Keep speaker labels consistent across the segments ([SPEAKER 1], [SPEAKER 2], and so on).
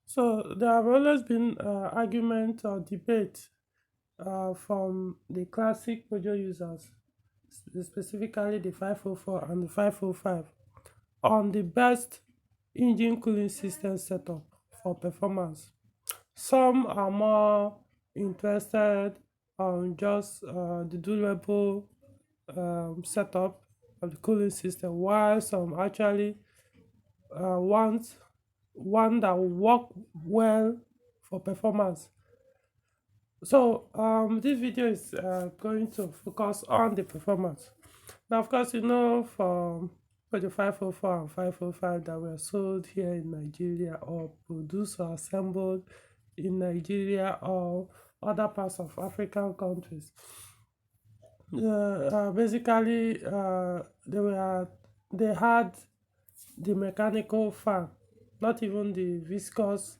[SPEAKER 1] So there have always been argument or debate from the classic Peugeot users, specifically the 504 and the 505, on the best engine cooling system setup for performance. Some are more interested on just the durable setup of the cooling system, while some actually want one that will work well for performance. So this video is going to focus on the performance. Now, of course, for the 504 and 505 that were sold here in Nigeria or produced or assembled in Nigeria or other parts of African countries, basically they had the mechanical fan, not even the viscous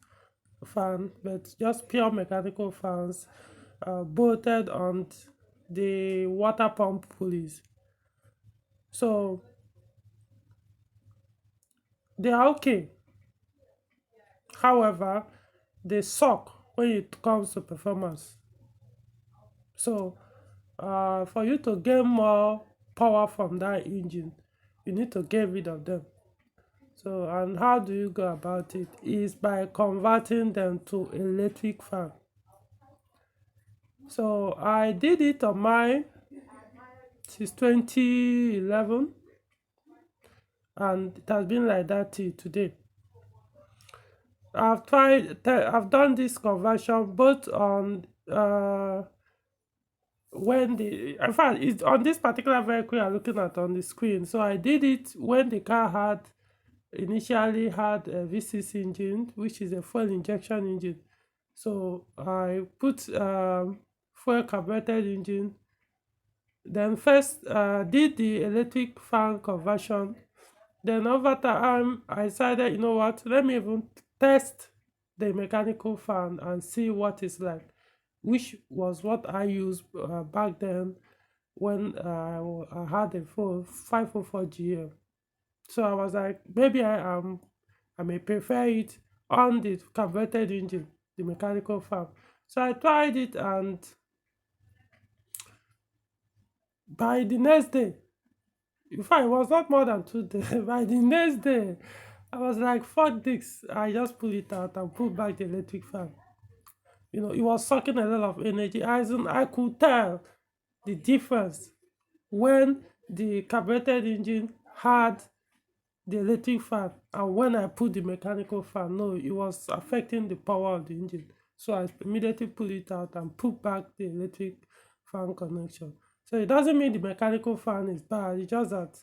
[SPEAKER 1] fan, but just pure mechanical fans bolted on the water pump pulleys. So they are okay. However, they suck when it comes to performance. So for you to gain more power from that engine, you need to get rid of them. So, and how do you go about it? Is by converting them to electric fan. So I did it on mine since 2011, and it has been like that till today. I've done this conversion both on when the in fact it's on this particular vehicle you're looking at on the screen. So I did it when the car had initially had a V6 engine, which is a fuel injection engine. So I put fuel carbureted engine, then first did the electric fan conversion. Then over time I decided, you know what, let me even test the mechanical fan and see what it's like, which was what I used back then when I had a full 504 GM. So I was like, maybe I may prefer it on the converted engine, the mechanical fan. So I tried it, and by the next day, in fact, it was not more than 2 days. By the next day, I was like, fuck this. I just pull it out and put back the electric fan. It was sucking a lot of energy. I could tell the difference when the carbureted engine had the electric fan and when I put the mechanical fan. No, it was affecting the power of the engine. So I immediately pull it out and put back the electric fan connection. So it doesn't mean the mechanical fan is bad. It's just that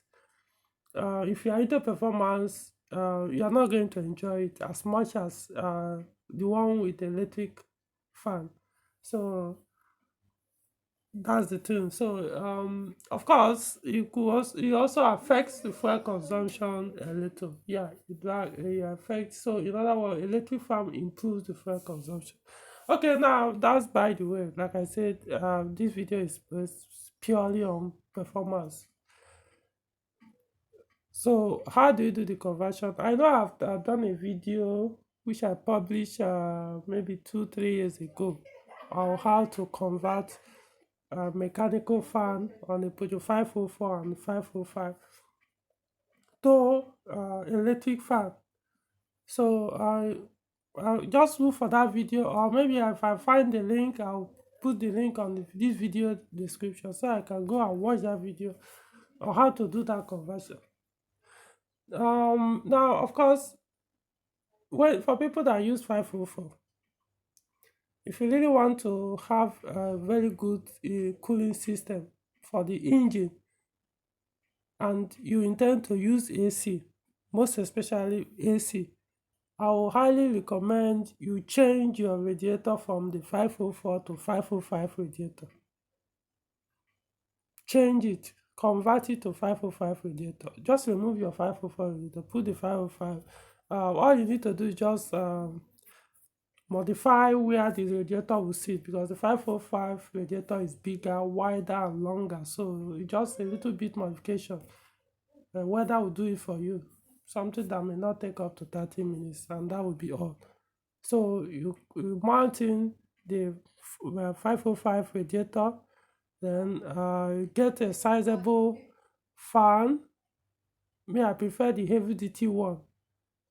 [SPEAKER 1] if you are into performance, you're not going to enjoy it as much as the one with the electric fan. So that's the thing. So, of course, it also affects the fuel consumption a little. Yeah, it affects. So, in other words, electric farm improves the fuel consumption. Okay, now that's by the way. Like I said, this video is purely on performance. So, how do you do the conversion? I know I've done a video which I published maybe 2 3 years ago on how to convert mechanical fan on a Peugeot 504 and 505 to electric fan. So I'll just look for that video, or maybe if I find the link, I'll put the link on this video description so I can go and watch that video on how to do that conversion. Now, of course, for people that use 504, if you really want to have a very good cooling system for the engine, and you intend to use AC, most especially AC, I will highly recommend you change your radiator from the 504 to 505 radiator. Change it, convert it to 505 radiator. Just remove your 504 radiator, put the 505. All you need to do is just modify where the radiator will sit, because the 505 radiator is bigger, wider, and longer. So just a little bit modification. Weather will do it for you. Something that may not take up to 30 minutes, and that will be all. So you mount in the 505 radiator, then you get a sizable fan. Me, I prefer the heavy duty one.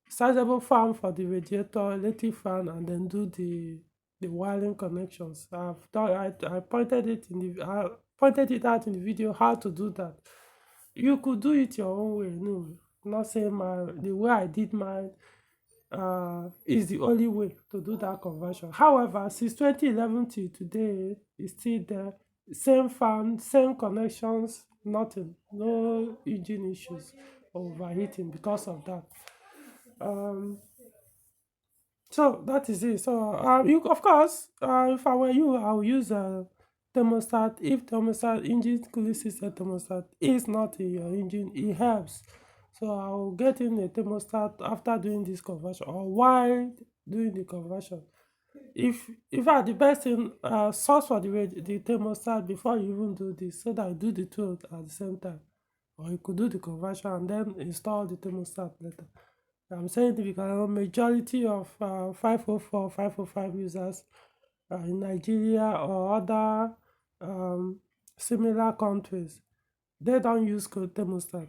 [SPEAKER 1] Sizable fan for the radiator, electric fan, and then do the wiring connections. I've done. I pointed it out in the video how to do that. You could do it your own way. No, not saying the way I did mine is the only way to do that conversion. However, since 2011 till today, it's still there. Same fan, same connections, nothing, no engine issues or overheating because of that. Um, so that is it. So you, of course, if I were you, I would use a thermostat. If thermostat engine cooling system thermostat is not in your engine, it helps. So I will get in a thermostat after doing this conversion or while doing the conversion. If I the best thing, source for the thermostat before you even do this, so that you do the two at the same time, or you could do the conversion and then install the thermostat later. I'm saying it because majority of 504, 505 users in Nigeria or other um, similar countries, they don't use cold thermostat.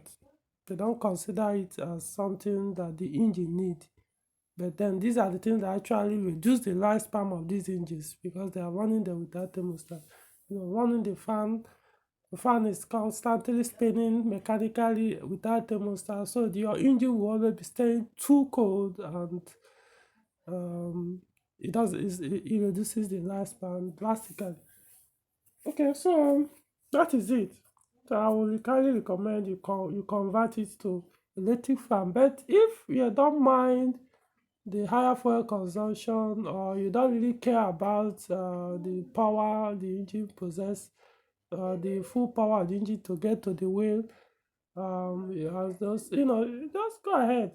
[SPEAKER 1] They don't consider it as something that the engine need. But then these are the things that actually reduce the lifespan of these engines because they are running them without thermostat. Running the fan is constantly spinning mechanically without thermostat, so your engine will always be staying too cold, and um, it reduces the lifespan drastically. Okay, so that is it. So I will highly recommend you convert it to electric fan. But if you don't mind the higher fuel consumption, or you don't really care about the power the engine possess, the full power of the engine to get to the wheel, it has those, just go ahead,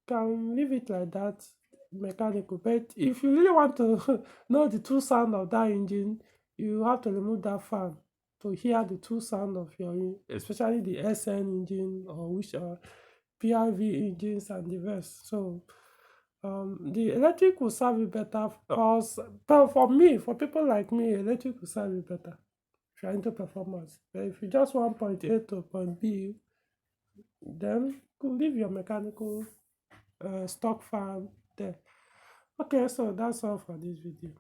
[SPEAKER 1] can leave it like that, mechanical. But if you really want to know the true sound of that engine, you have to remove that fan to hear the true sound of your especially the SN engine, or which are PIV engines and the rest. So the electric will serve you better, but for me, for people like me, electric will serve you better if you're into performance. But if you just want point A to point B, then you could leave your mechanical stock fan there. Okay, so that's all for this video.